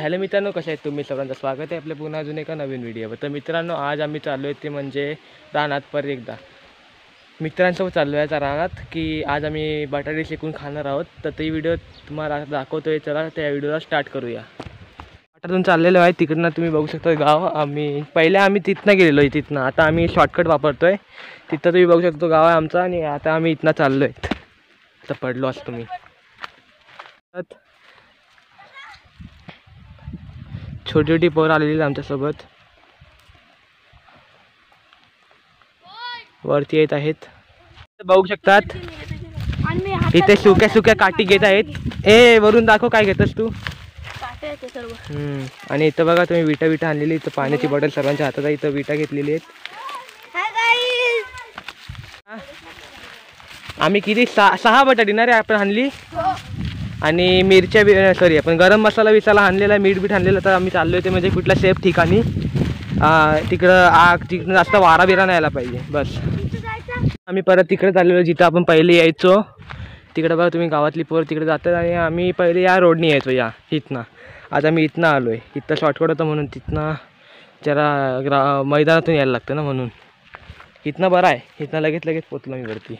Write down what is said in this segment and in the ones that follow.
Hello मित्रांनो, कशा आहेत तुम्ही? सर्वांचं स्वागत आहे आपल्या पुन्हा अजून एका नवीन व्हिडिओवर. तर मित्रांनो, आज आम्ही चाललो आहे ते म्हणजे रानात. परत एकदा मित्रांसोबत चाललो आहे रानात की आज आम्ही बटाटे शेकून खाणार आहोत. तर ती व्हिडिओ तुम्हाला दाखवतो आहे. चला त्या व्हिडिओला स्टार्ट करूया. वाटातून चाललेलो आहे, तिकडनं तुम्ही बघू शकता गाव. आम्ही तिथनं गेलेलो आहे. तिथनं आता आम्ही शॉर्टकट वापरतो आहे. तिथं तुम्ही बघू शकतो गाव आहे आमचा. आणि आता आम्ही इथनं चाललो आहे. आता पडलो असतो मी. छोटी छोटी पोरं आलेली आमच्यासोबत वरती येत आहेत. बघू शकतात इथे सुक्या सुक्या काठी घेत आहेत. वरून दाखव काय घेतस तू. आणि इथं बघा तुम्ही विटा आणलेली. इथं पाण्याची बॉटल सर्वांच्या हातात आहे. इथं विटा घेतलेली आहेत. आम्ही किती 6 बटाटी ना रे आपण आणली. आणि मिरच्या सॉरी आपण गरम मसाला विसाला आणलेला, मीठ बीठ आणलेलं. तर आम्ही चाललो ते म्हणजे कुठल्या सेफ ठिकाणी, तिकडं जास्त वारा बिरा नाही यायला पाहिजे बस. आम्ही परत तिकडे चाललेलो जिथं आपण पहिले यायचो. तिकडे बघा तुम्ही गावातली पोरं तिकडे जातात. आणि आम्ही पहिले या रोडनी यायचो, इथनं. आज आम्ही इथनं आलो आहे. इथं शॉर्टकट होतं म्हणून तिथनं जरा मैदानातून यायला लागतं ना, म्हणून इथनं बरं आहे. इथनं लगेच पोचलो मी वरती.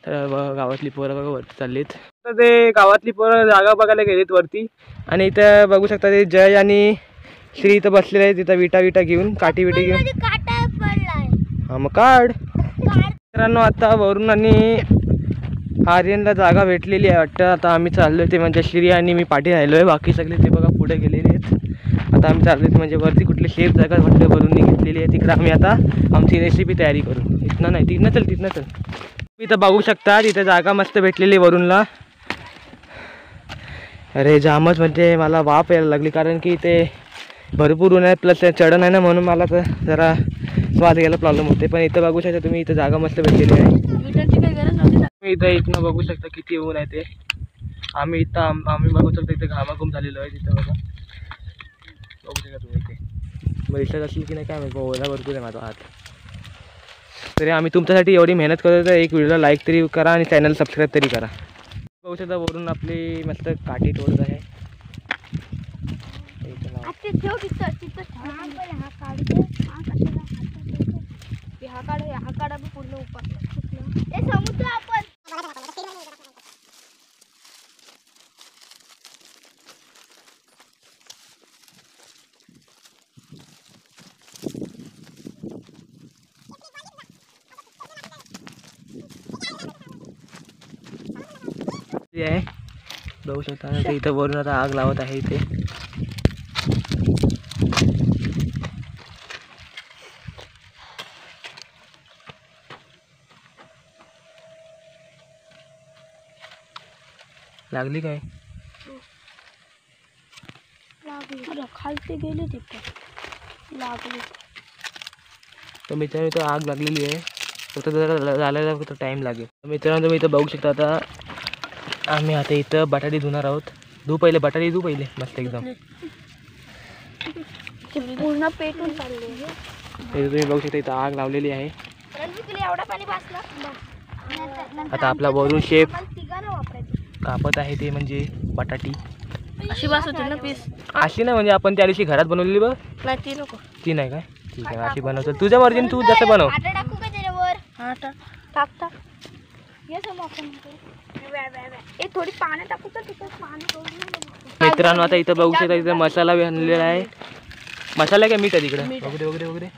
तर गावातली पोरं बघा वरती चाललीत. तर ते गावातली पोरं जागा बघायला गेलीत वरती. आणि इथं बघू शकता ते जय आणि श्री इथं बसलेले आहेत. तिथं विटा घेऊन, काठी घेऊन. हा मग काढ. मित्रांनो, आता वरून आणि आर्यनला जागा भेटलेली आहे वाटतं. आता आम्ही चाललो ते म्हणजे श्री आणि मी पाठी राहिलो आहे. बाकी सगळे ते बघा पुढे गेलेले आहेत. आता आम्ही चाललो म्हणजे वरती कुठली सेफ जागा वाटतं वरून घेतलेली आहे. तिकडं आम्ही आता आमची रेसिपी तयारी करू. इथनं नाही, तिथनं चल. इथं बघू शकता तिथे जागा मस्त भेटलेली वरूनला. अरे जामच म्हणजे मला वाफ यायला लागली, कारण की इथे भरपूर ऊन आहे प्लस चढण आहे ना, म्हणून मला तर जरा श्वास घ्यायला प्रॉब्लेम होते. पण इथं बघू शकता तुम्ही, इथं जागा मस्त भेटलेली आहे. इथं बघू शकता किती ऊन आहे ते. आम्ही बघू शकतो इथे घामाघूम झालेलो आहे. तिथं बघा बघू शकता तुम्ही इथे. मग दिसत असेल की नाही काय माहिती, ओला भरपूर आहे माझा हात. तरी आम्ही तुमच्यासाठी एवढी मेहनत करतो, तर एक व्हिडिओला लाईक तरी करा आणि चॅनल सबस्क्राईब तरी करा. बघू शकता वरून आपली मस्त काठी तोडत आहे. आहे बघू शकता. इथं वरून आता आग लावत आहे. इथे लागली काय? खालती गेली तिथे लागली. तर मित्रांनो इथं आग लागलेली आहे. फक्त जरा झालेला फक्त टाईम लागेल. मित्रांनो तुम्ही इथं बघू शकता. आता आम्ही आता इथं बटाटे धुणार आहोत. बटाटे धू पहिले मस्त एकदम. पूर्ण पेटून चालले. तुम्ही बघू शकता इथं आग लावलेली आहे. आता आपला वरून शेफ कापत आहे ते म्हणजे बटाटी. अशी बास होती ना पीस. अशी नाही म्हणजे आपण त्या दिवशी घरात बनवलेली बघ. नाही ती नको. ती नाही काय? ठीक आहे, अशी बनवतो तुझ्या मर्जीने, तू जसं बनव. थोडी पाणी टाकू तर मित्रांनो आता इथं बघू शकता इथं मसाला आणलेला आहे. मसाला काय मीठ आहे तिकडे वगैरे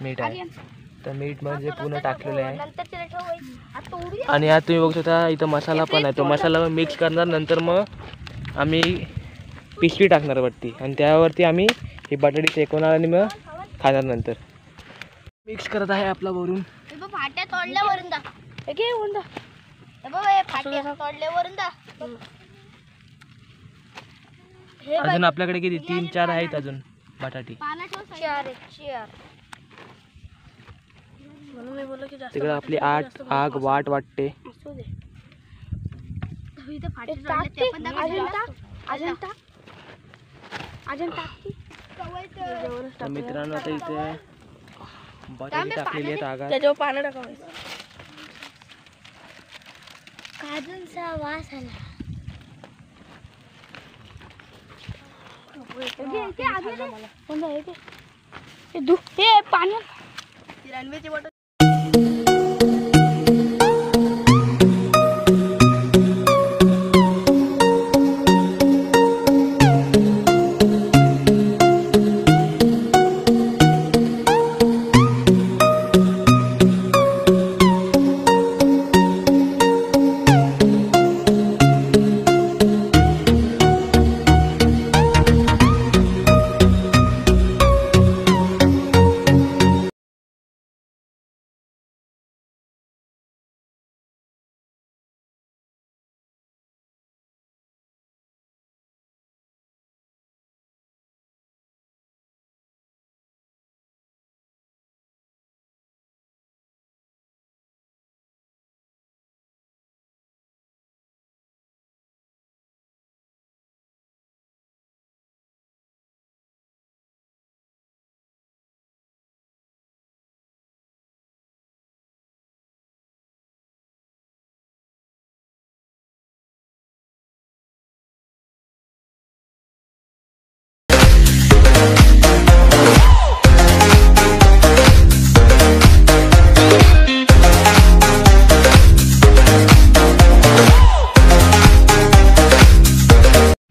मीठ आहे. तर मीठ म्हणजे पूर्ण टाकलेलं आहे. आणि आता तुम्ही बघू शकता इथं मसाला पण आहे. तो मसाला मिक्स करणार. नंतर मग आम्ही पिशवी टाकणार वरती आणि त्यावरती आम्ही ही बटाटी शेकवणार आणि मग खाणार. नंतर मिक्स करत आहे आपला वरून. अजून आपल्याकडे किती 3-4 आहेत अजून बटाटी. तिकडे आपली आग वाटते. मित्रांनो आता इथे बटाटी टाकलेली आहेत आगात. त्याच्यावर पाणी टाकायचं. काजूंचा वास आला. पाणी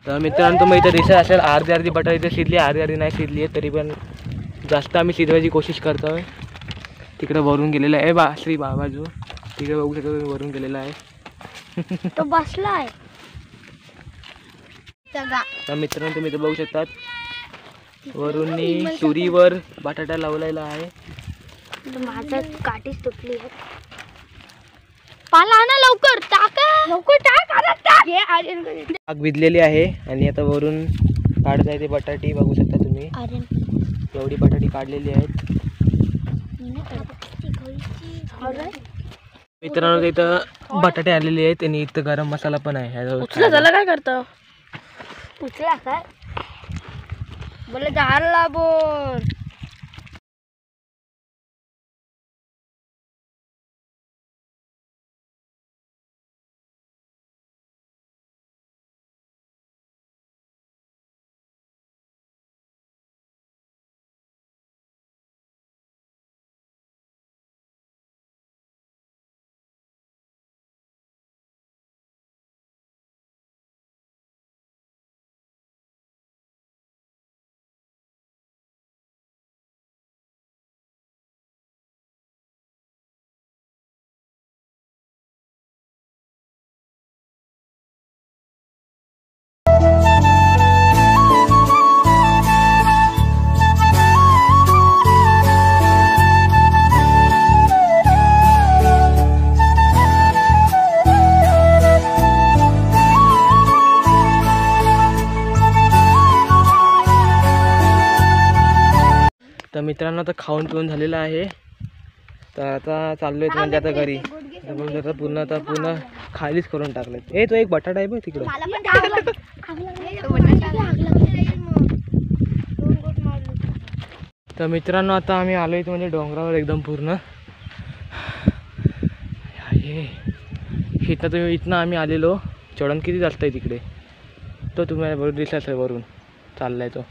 तर मित्रांनो तुम्ही इथे दिसत असेल अर्धी बटाटा इथे शिजली, अर्धी नाही शिजली आहे, तरी पण जास्त आम्ही शिजवायची कोशिश करतोय. तिकडे वरून गेलेला आहे श्री बाबाजू, तिकडे बघू शकतो तुम्ही वरून गेलेला आहे. तो बसला आहे. तर मित्रांनो तुम्ही इथे बघू शकतात वरूननी चुरीवर बटाटा लावलेला आहे. माझं काठीच तुटली आहे. पाला ना लवकर टाक, लवकर टाक. आग भिजलेली आहे आणि आता वरून काढत आहे ते बटाटी बघू शकता तुम्ही. एवढी बटाटी काढलेली आहेत. मित्रांनो इथं बटाटे आलेले आहेत आणि इथं गरम मसाला पण आहे. उचला झाला काय करतो, उचला काय बोले झाला बोल. तर मित्रांनो आता खाऊन पिऊन झालेलं आहे. तर आता चाललोय म्हणजे आता घरी. पूर्ण खालीच करून टाकलेत. ए तो एक बटाटा आहे बघ तिकडे. तर मित्रांनो आता आम्ही आलोय इथे म्हणजे डोंगरावर एकदम पूर्ण. इथं तुम्ही इथनं आम्ही आलेलो. चढण किती जास्त आहे तिकडे, तो तुम्हाला बरोबर दिसला असेल वरून चाललाय तो.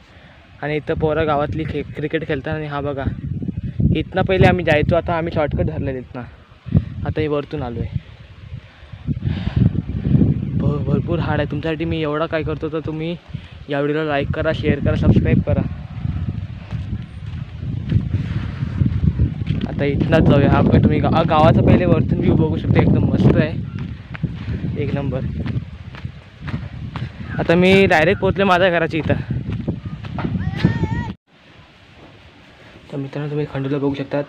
आणि इथं पोरं गावातली क्रिकेट खेळतात. आणि हा बघा इथनं पहिले आम्ही जायचो, आता आम्ही शॉर्टकट धरलेलं इथनं. आता हे वरतून आलो आहे. भरपूर हाड आहे. तुमच्यासाठी मी एवढा काय करतो तर तुम्ही या व्हिडिओला लाईक करा, शेअर करा, सबस्क्राईब करा. आता इथनंच जाऊया. हा बघा तुम्ही गावाचा पहिले वरतून व्ह्यू बघू शकता, एकदम मस्त आहे, एक नंबर. आता मी डायरेक्ट पोहोचले माझ्या घराच्या इथं. तर मित्रांनो तुम्ही खंडूला बघू शकतात.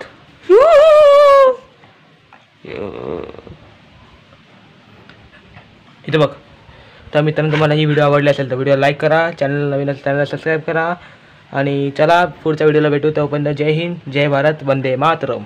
इथं बघ. तर मित्रांनो तुम्हाला ही व्हिडिओ आवडली असेल तर व्हिडिओ लाईक करा, चॅनल नवीन असेल चॅनलला सबस्क्राईब करा. आणि चला पुढच्या व्हिडिओला भेटू. तोपर्यंत जय हिंद, जय भारत, वंदे मातरम.